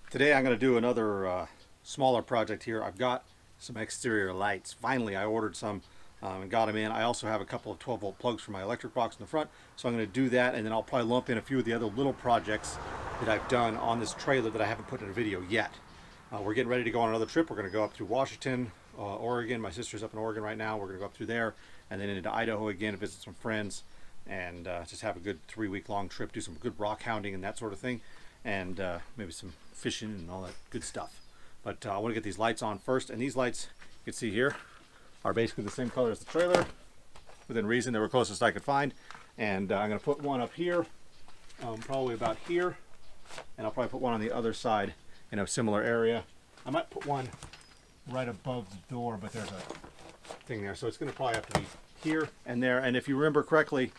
Today I'm going to do another smaller project here. I've got some exterior lights. Finally, I ordered some and got them in. I also have a couple of 12-volt plugs for my electric box in the front, so I'm going to do that, and then I'll probably lump in a few of the other little projects that I've done on this trailer that I haven't put in a video yet. We're getting ready to go on another trip. We're going to go up through Washington, Oregon. My sister's up in Oregon right now. We're going to go up through there and then into Idaho again to visit some friends and just have a good 3-week-long trip, do some good rock hounding and that sort of thing, and maybe some fishing and all that good stuff. But I want to get these lights on first, and these lights you can see here are basically the same color as the trailer. Within reason, they were closest I could find, and I'm going to put one up here, probably about here, and I'll probably put one on the other side in a similar area. I might put one right above the door, but there's a thing there, so it's going to probably have to be here and there. And if you remember correctly,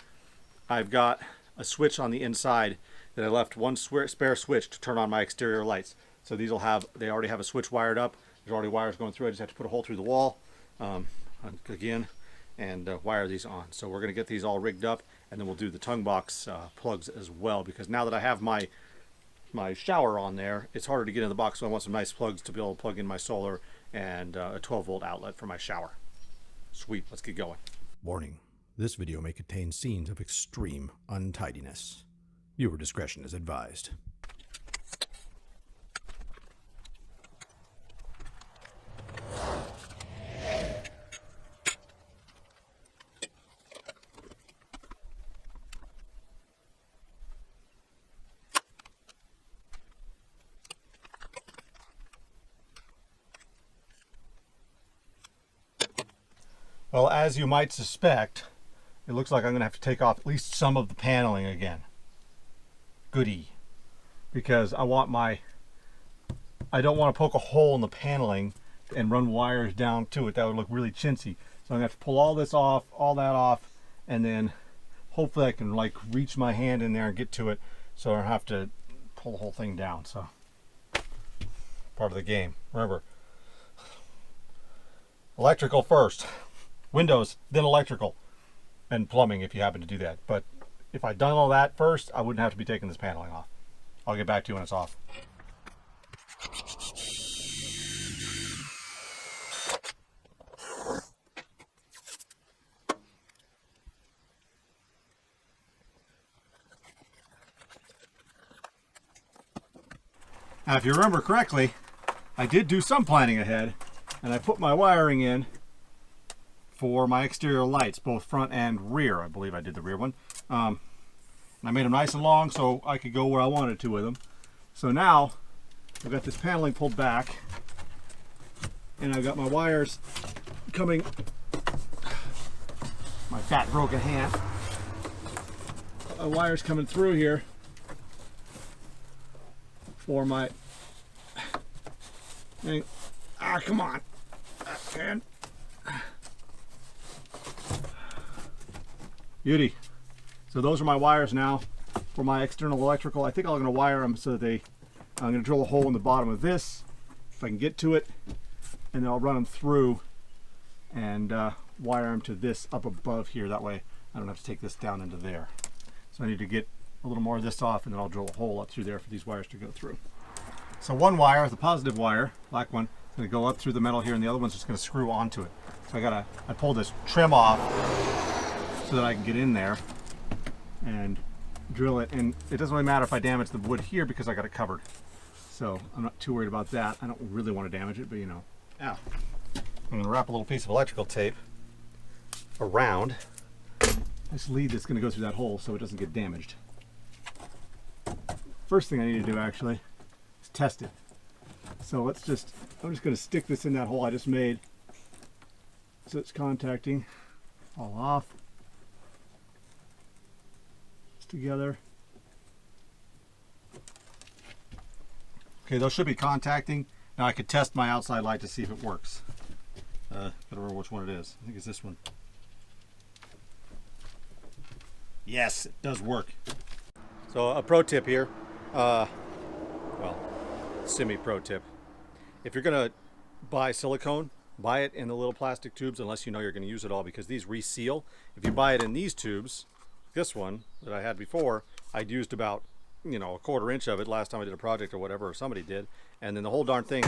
I've got a switch on the inside that I left one spare switch to turn on my exterior lights. So these will have, they already have a switch wired up. There's already wires going through. I just have to put a hole through the wall again and wire these on. So we're going to get these all rigged up, and then we'll do the tongue box plugs as well, because now that I have my shower on there, it's harder to get in the box, so I want some nice plugs to be able to plug in my solar and a 12-volt outlet for my shower. Sweet, let's get going. Warning, this video may contain scenes of extreme untidiness. Viewer discretion is advised. Well, as you might suspect, it looks like I'm going to have to take off at least some of the paneling again. Goody. Because I don't want to poke a hole in the paneling and run wires down to it. That would look really chintzy. So I'm going to have to pull all this off, all that off, and then hopefully I can like reach my hand in there and get to it so I don't have to pull the whole thing down. So, part of the game. Remember, electrical first. Windows, then electrical, and plumbing if you happen to do that. But if I'd done all that first, I wouldn't have to be taking this paneling off. I'll get back to you when it's off. Now, if you remember correctly, I did do some planning ahead, and I put my wiring in for my exterior lights, both front and rear. I believe I did the rear one. And I made them nice and long so I could go where I wanted to with them. So now I've got this paneling pulled back, and I've got my wires coming, my fat broken hand, my wires coming through here for my thing. Come on. And beauty. So those are my wires now for my external electrical. I think I'm going to wire them so that I'm going to drill a hole in the bottom of this if I can get to it, and then I'll run them through and wire them to this up above here. That way I don't have to take this down into there. So I need to get a little more of this off, and then I'll drill a hole up through there for these wires to go through. So one wire, the positive wire, black one, is going to go up through the metal here, and the other one's just going to screw onto it. So I pulled this trim off so that I can get in there and drill it. And it doesn't really matter if I damage the wood here because I got it covered. So I'm not too worried about that. I don't really want to damage it, but you know. Now, I'm going to wrap a little piece of electrical tape around this lead that's going to go through that hole so it doesn't get damaged. First thing I need to do actually is test it. So I'm just going to stick this in that hole I just made so it's contacting all off. Together. Okay, those should be contacting. Now I could test my outside light to see if it works. Gotta remember which one it is. I think it's this one. Yes, it does work. So a pro tip here, well, semi-pro tip. If you're gonna buy silicone, buy it in the little plastic tubes unless you know you're gonna use it all, because these reseal. If you buy it in these tubes, this one that I had before, I'd used about you know, a 1/4 inch of it last time I did a project or whatever, or somebody did, and then the whole darn thing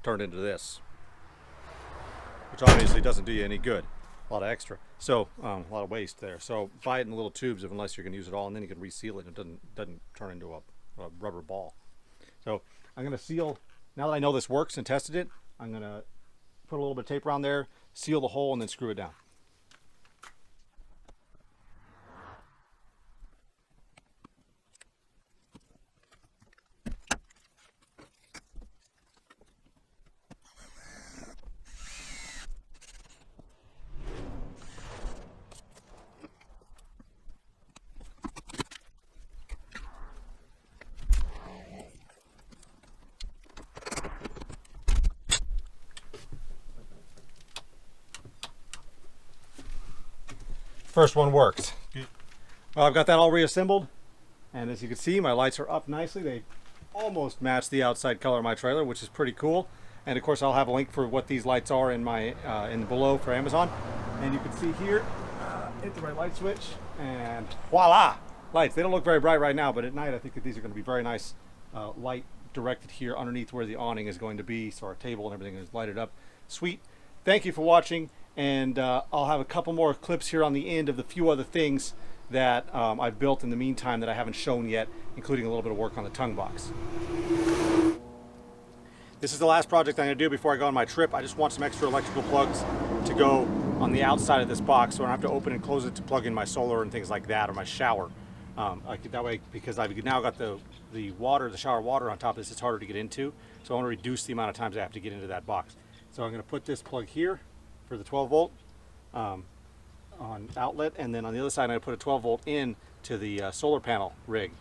turned into this, which obviously doesn't do you any good. A lot of extra, so a lot of waste there. So buy it in little tubes, unless you're going to use it all, and then you can reseal it and it doesn't turn into a rubber ball. So I'm going to seal, now that I know this works and tested it, I'm going to put a little bit of tape around there, seal the hole, and then screw it down. First one works. Well, I've got that all reassembled, and as you can see, my lights are up nicely. They almost match the outside color of my trailer, which is pretty cool. And of course, I'll have a link for what these lights are in my in the below for Amazon. And you can see here, hit the right light switch, and voila, lights. They don't look very bright right now, but at night I think that these are going to be very nice light directed here underneath where the awning is going to be, so our table and everything is lighted up. Sweet. Thank you for watching, and I'll have a couple more clips here on the end of the few other things that I've built in the meantime that I haven't shown yet, including a little bit of work on the tongue box. This is the last project I'm going to do before I go on my trip. I just want some extra electrical plugs to go on the outside of this box, so I don't have to open and close it to plug in my solar and things like that, or my shower. That way, because I've now got the shower water on top of this, it's harder to get into. So I want to reduce the amount of times I have to get into that box. So I'm going to put this plug here for the 12 volt on outlet, and then on the other side I'm going to put a 12 volt in to the solar panel rig.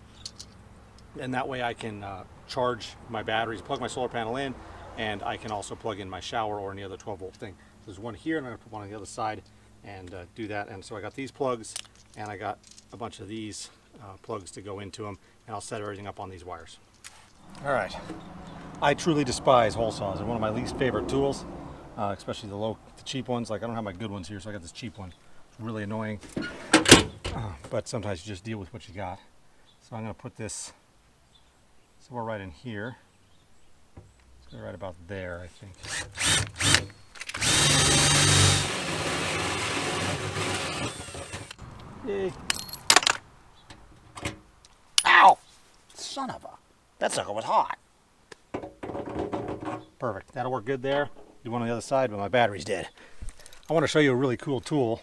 And that way I can charge my batteries, plug my solar panel in, and I can also plug in my shower or any other 12 volt thing. There's one here, and I'm going to put one on the other side and do that. And so I got these plugs, and I got a bunch of these plugs to go into them, and I'll set everything up on these wires. All right. I truly despise hole saws. They're one of my least favorite tools, especially the cheap ones. Like, I don't have my good ones here, so I got this cheap one. It's really annoying, but sometimes you just deal with what you got. So I'm going to put this somewhere right in here. It's right about there, I think. Yay. Ow! Son of a... That sucker was hot. Perfect. That'll work good there. Do one on the other side, but my battery's dead. I want to show you a really cool tool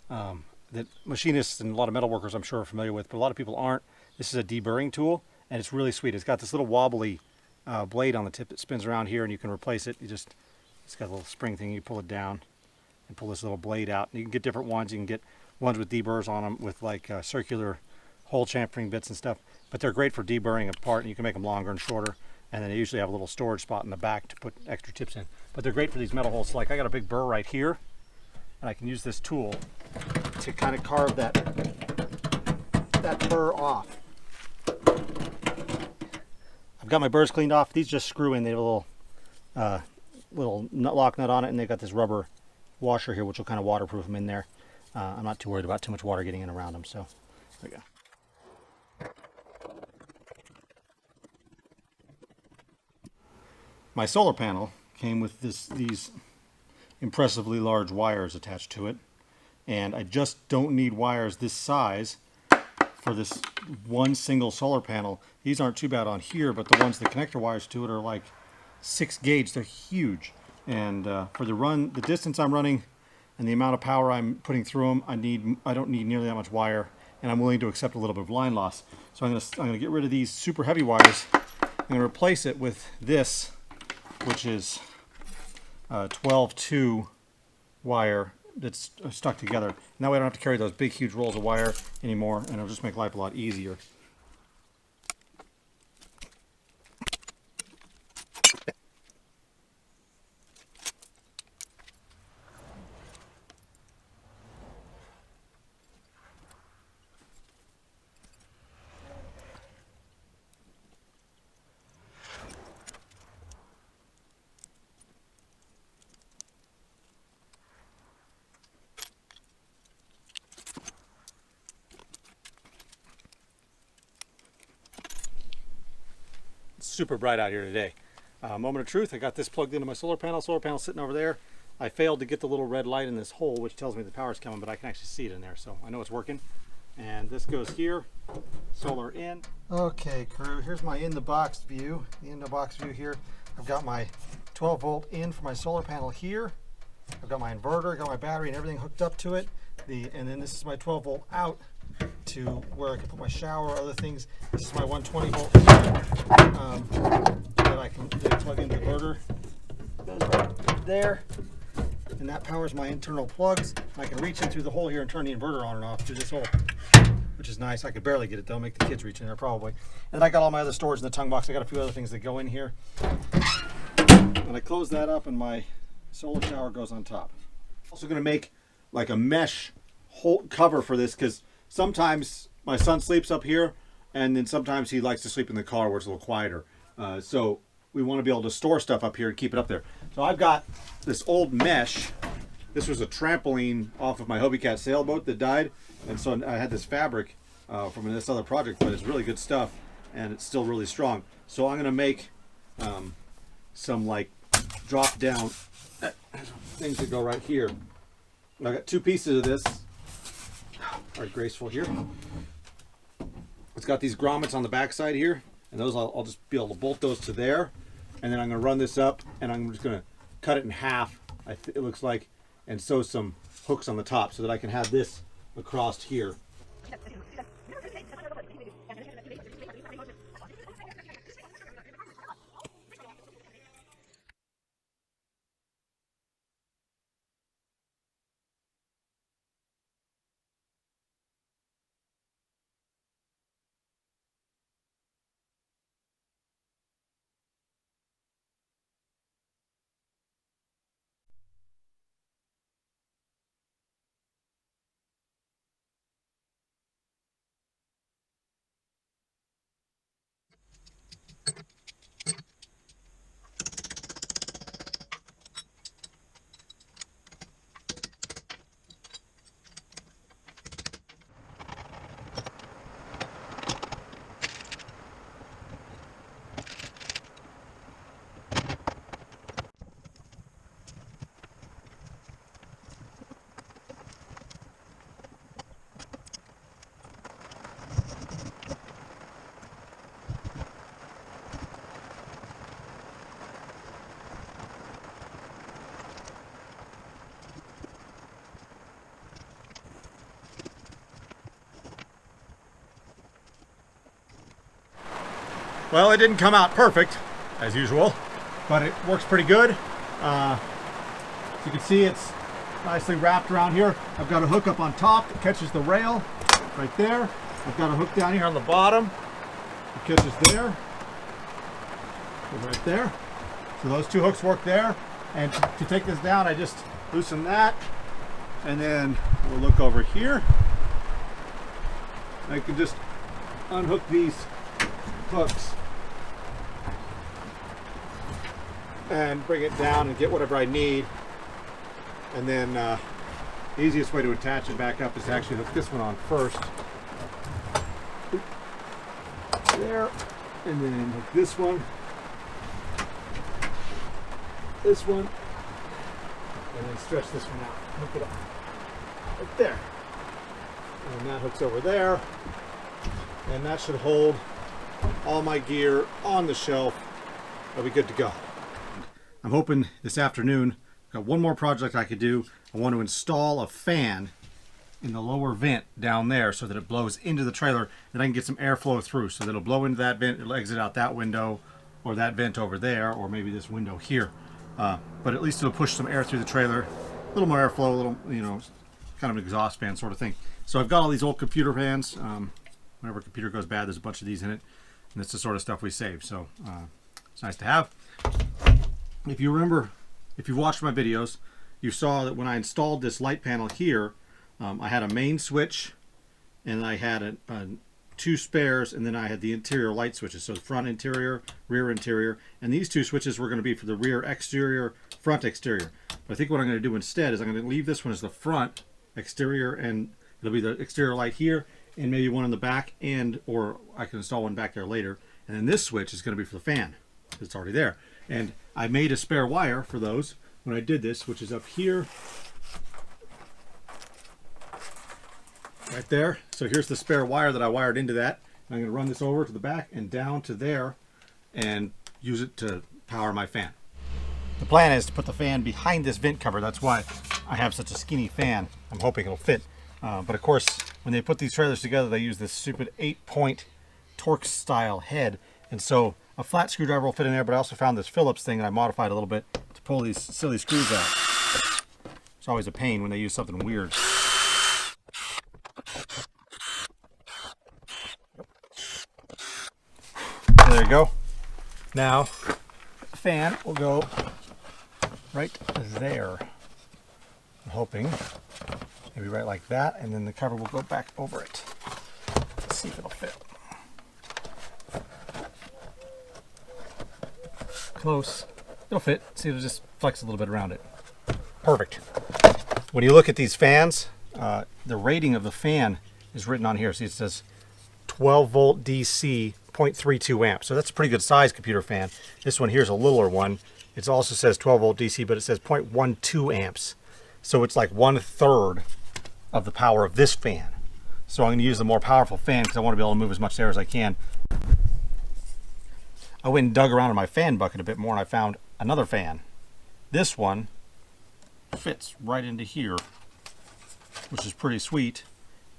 that machinists and a lot of metal workers I'm sure are familiar with, but a lot of people aren't. This is a deburring tool, and it's really sweet. It's got this little wobbly blade on the tip that spins around here, and you can replace it. It's got a little spring thing. You pull it down and pull this little blade out. And you can get different ones. You can get ones with deburrs on them with like circular hole chamfering bits and stuff, but they're great for deburring a part, and you can make them longer and shorter. And then they usually have a little storage spot in the back to put extra tips in. But they're great for these metal holes. Like, I got a big burr right here, and I can use this tool to kind of carve that burr off. I've got my burrs cleaned off. These just screw in. They have a little lock nut on it, and they've got this rubber washer here, which will kind of waterproof them in there. I'm not too worried about too much water getting in around them. So there we go. My solar panel came with these impressively large wires attached to it, and I just don't need wires this size for this one single solar panel. These aren't too bad on here, but the ones, the connector wires to it are like 6 gauge. They're huge, and for the distance I'm running and the amount of power I'm putting through them, I don't need nearly that much wire, and I'm willing to accept a little bit of line loss. So I'm gonna get rid of these super heavy wires. I'm gonna replace it with this, which is 12-2 wire that's stuck together. And that way I don't have to carry those big, huge rolls of wire anymore, and it'll just make life a lot easier. super bright out here today. Moment of truth, I got this plugged into my solar panel. Solar panel sitting over there. I failed to get the little red light in this hole, which tells me the power's coming, but I can actually see it in there, so I know it's working. And this goes here, solar in. Okay, crew, here's my in-the-box view. The in-the-box view here. I've got my 12 volt in for my solar panel here. I've got my inverter, got my battery and everything hooked up to it. And then this is my 12 volt out to where I can put my shower or other things. This is my 120 volt that I can plug into the inverter. Goes right there. And that powers my internal plugs. I can reach in through the hole here and turn the inverter on and off through this hole, which is nice. I could barely get it though, make the kids reach in there probably. And then I got all my other storage in the tongue box. I got a few other things that go in here. And I close that up and my solar shower goes on top. Also gonna make like a mesh whole cover for this because sometimes my son sleeps up here and then sometimes he likes to sleep in the car where it's a little quieter. So we want to be able to store stuff up here and keep it up there. So I've got this old mesh. This was a trampoline off of my Hobie Cat sailboat that died. And so I had this fabric from this other project, but it's really good stuff and it's still really strong. So I'm going to make some like drop down things that go right here. I got two pieces of this. Are graceful here. It's got these grommets on the back side here, and those I'll just be able to bolt those to there, and then I'm going to run this up, and I'm just going to cut it in half. It looks like, and sew some hooks on the top so that I can have this across here. Well, it didn't come out perfect, as usual, but it works pretty good. As you can see, it's nicely wrapped around here. I've got a hook up on top that catches the rail right there. I've got a hook down here on the bottom that catches there. Goes right there. So those two hooks work there. And to take this down, I just loosen that. And then we'll look over here. I can just unhook these hooks and bring it down and get whatever I need. And then the easiest way to attach it back up is to actually hook this one on first. There. And then hook this one. This one. And then stretch this one out. Hook it up. Right there. And that hooks over there. And that should hold all my gear on the shelf. I'll be good to go. I'm hoping this afternoon, I've got one more project I could do. I want to install a fan in the lower vent down there so that it blows into the trailer and I can get some airflow through. So that it'll blow into that vent, it'll exit out that window or that vent over there, or maybe this window here. But at least it'll push some air through the trailer. A little more airflow, a little, you know, kind of an exhaust fan sort of thing. So I've got all these old computer fans. Whenever a computer goes bad, there's a bunch of these in it. And that's the sort of stuff we save. So it's nice to have. If you remember, if you watched my videos, you saw that when I installed this light panel here, I had a main switch and I had two spares, and then I had the interior light switches. So front interior, rear interior, and these two switches were going to be for the rear exterior, front exterior. But I think what I'm going to do instead is I'm going to leave this one as the front exterior, and it'll be the exterior light here and maybe one in the back, and or I can install one back there later, And then this switch is going to be for the fan. It's already there. And I made a spare wire for those when I did this, which is up here. Right there. So here's the spare wire that I wired into that. I'm going to run this over to the back and down to there and use it to power my fan. The plan is to put the fan behind this vent cover. That's why I have such a skinny fan. I'm hoping it'll fit. But of course, when they put these trailers together, they use this stupid 8-point Torx style head. And so a flat screwdriver will fit in there, but I also found this Phillips thing that I modified a little bit to pull these silly screws out. It's always a pain when they use something weird. There you go. Now, the fan will go right there. I'm hoping maybe right like that, and then the cover will go back over it. Let's see if it'll fit. Close. It'll fit. See, it'll just flex a little bit around it. Perfect. When you look at these fans, the rating of the fan is written on here. See, it says 12 volt DC, 0.32 amps. So that's a pretty good size computer fan. This one here is a littler one. It also says 12 volt DC, but it says 0.12 amps. So it's like 1/3 of the power of this fan. So I'm going to use the more powerful fan because I want to be able to move as much air as I can. I went and dug around in my fan bucket a bit more and I found another fan. This one fits right into here, which is pretty sweet.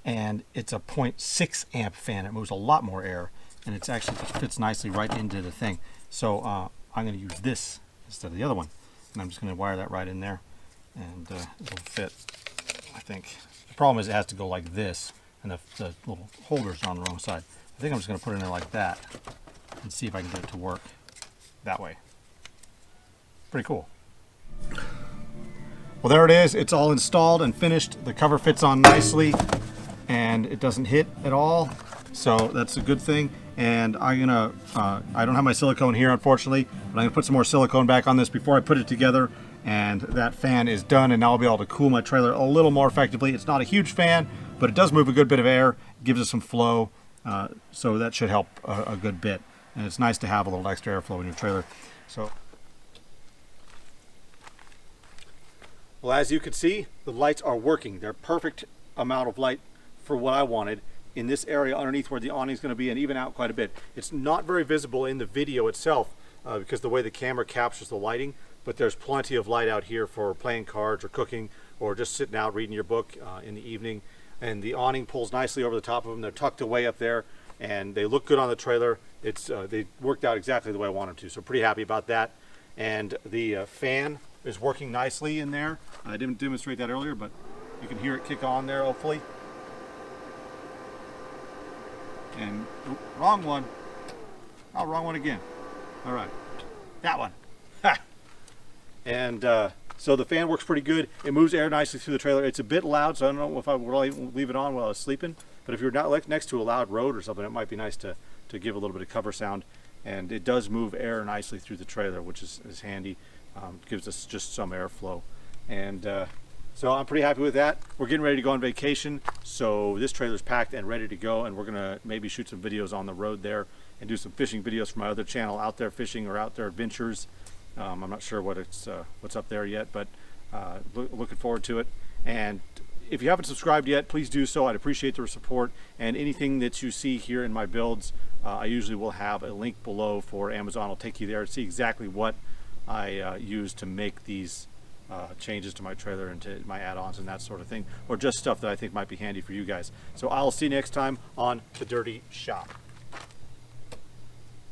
And it's a 0.6 amp fan. It moves a lot more air, and it actually fits nicely right into the thing. So I'm going to use this instead of the other one, and I'm just going to wire that right in there, and it'll fit, I think. The problem is it has to go like this, and the little holders are on the wrong side. I think I'm just going to put it in there like that and see if I can get it to work that way. Pretty cool. Well, there it is. It's all installed and finished. The cover fits on nicely, and it doesn't hit at all, so that's a good thing. And I'm gonna I don't have my silicone here, unfortunately, but I'm gonna put some more silicone back on this before I put it together, and that fan is done, and now I'll be able to cool my trailer a little more effectively. It's not a huge fan, but it does move a good bit of air, gives it some flow, so that should help a good bit. And it's nice to have a little extra airflow in your trailer. So, well, as you can see, the lights are working. They're perfect amount of light for what I wanted in this area underneath where the awning is going to be, and even out quite a bit. It's not very visible in the video itself because the way the camera captures the lighting, but there's plenty of light out here for playing cards or cooking or just sitting out reading your book in the evening. And the awning pulls nicely over the top of them. They're tucked away up there, and they look good on the trailer. It's they worked out exactly the way I wanted to, so pretty happy about that. And the fan is working nicely in there. I didn't demonstrate that earlier, but you can hear it kick on there, hopefully. And oops, wrong one. Oh, wrong one again. All right, that one. Ha! And so the fan works pretty good. It moves air nicely through the trailer. It's a bit loud, so I don't know if I would really leave it on while I was sleeping. But if you're not next to a loud road or something, it might be nice to give a little bit of cover sound. And it does move air nicely through the trailer, which is handy. Gives us just some airflow. And so I'm pretty happy with that. We're getting ready to go on vacation, so this trailer's packed and ready to go, and we're gonna maybe shoot some videos on the road there and do some fishing videos for my other channel, Out There Fishing or Out There Adventures. I'm not sure what's up there yet, but looking forward to it. And if you haven't subscribed yet, please do so. I'd appreciate the support, and anything that you see here in my builds, I usually will have a link below for Amazon. I'll take you there to see exactly what I use to make these changes to my trailer and to my add-ons and that sort of thing, or just stuff that I think might be handy for you guys. So I'll see you next time on The Dirty Shop.